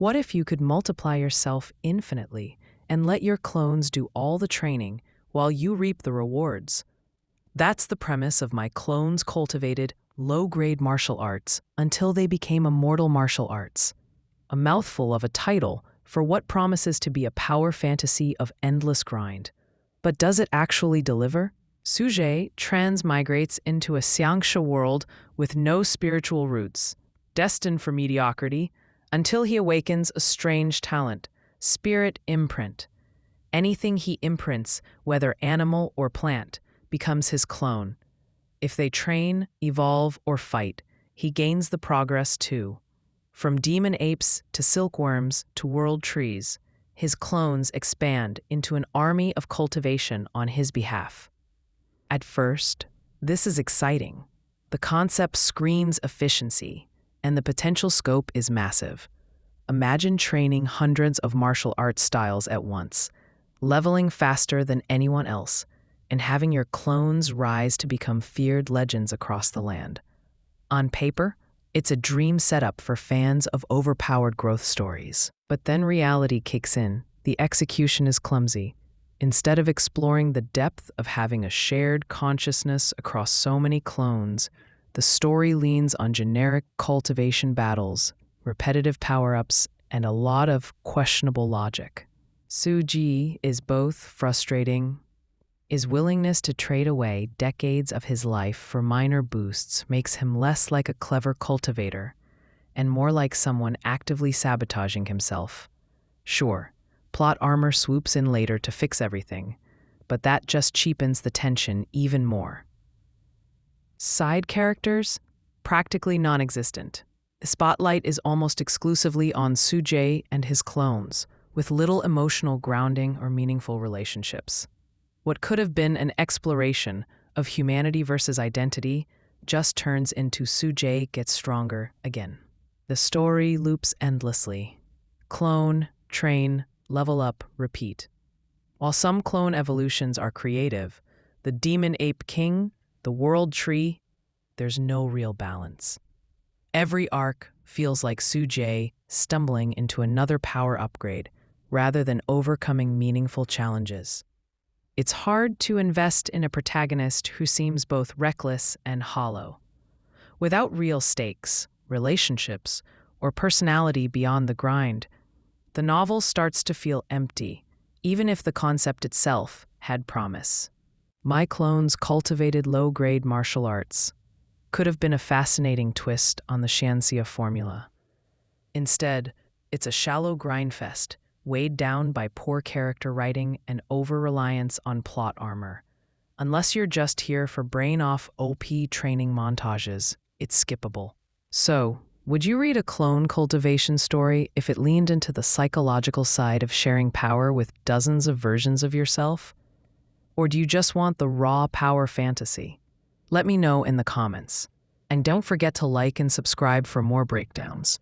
What if you could multiply yourself infinitely and let your clones do all the training while you reap the rewards? That's the premise of my clones cultivated low-grade martial arts until they became immortal martial arts. A mouthful of a title for what promises to be a power fantasy of endless grind. But does it actually deliver? Su Jie transmigrates into a Xianxia world with no spiritual roots, destined for mediocrity, until he awakens a strange talent, Spirit Imprint. Anything he imprints, whether animal or plant, becomes his clone. If they train, evolve, or fight, he gains the progress too. From demon apes to silkworms to world trees, his clones expand into an army of cultivation on his behalf. At first, this is exciting. The concept screams efficiency, and the potential scope is massive. Imagine training hundreds of martial arts styles at once, leveling faster than anyone else, and having your clones rise to become feared legends across the land. On paper, it's a dream setup for fans of overpowered growth stories. But then reality kicks in. The execution is clumsy. Instead of exploring the depth of having a shared consciousness across so many clones, the story leans on generic cultivation battles, repetitive power-ups, and a lot of questionable logic. Su Jie is both frustrating. His willingness to trade away decades of his life for minor boosts makes him less like a clever cultivator and more like someone actively sabotaging himself. Sure, plot armor swoops in later to fix everything, but that just cheapens the tension even more. Side characters? Practically non-existent. The spotlight is almost exclusively on Su Jie and his clones, with little emotional grounding or meaningful relationships. What could have been an exploration of humanity versus identity just turns into Su Jie gets stronger again. The story loops endlessly. Clone, train, level up, repeat. While some clone evolutions are creative, the Demon Ape King, the World Tree, there's no real balance. Every arc feels like Su Jie stumbling into another power upgrade rather than overcoming meaningful challenges. It's hard to invest in a protagonist who seems both reckless and hollow. Without real stakes, relationships, or personality beyond the grind, the novel starts to feel empty, even if the concept itself had promise. My clones cultivated low-grade martial arts could have been a fascinating twist on the Xianxia formula. Instead, it's a shallow grindfest, weighed down by poor character writing and over-reliance on plot armor. Unless you're just here for brain-off OP training montages, it's skippable. So, would you read a clone cultivation story if it leaned into the psychological side of sharing power with dozens of versions of yourself? Or do you just want the raw power fantasy? Let me know in the comments. And don't forget to like and subscribe for more breakdowns.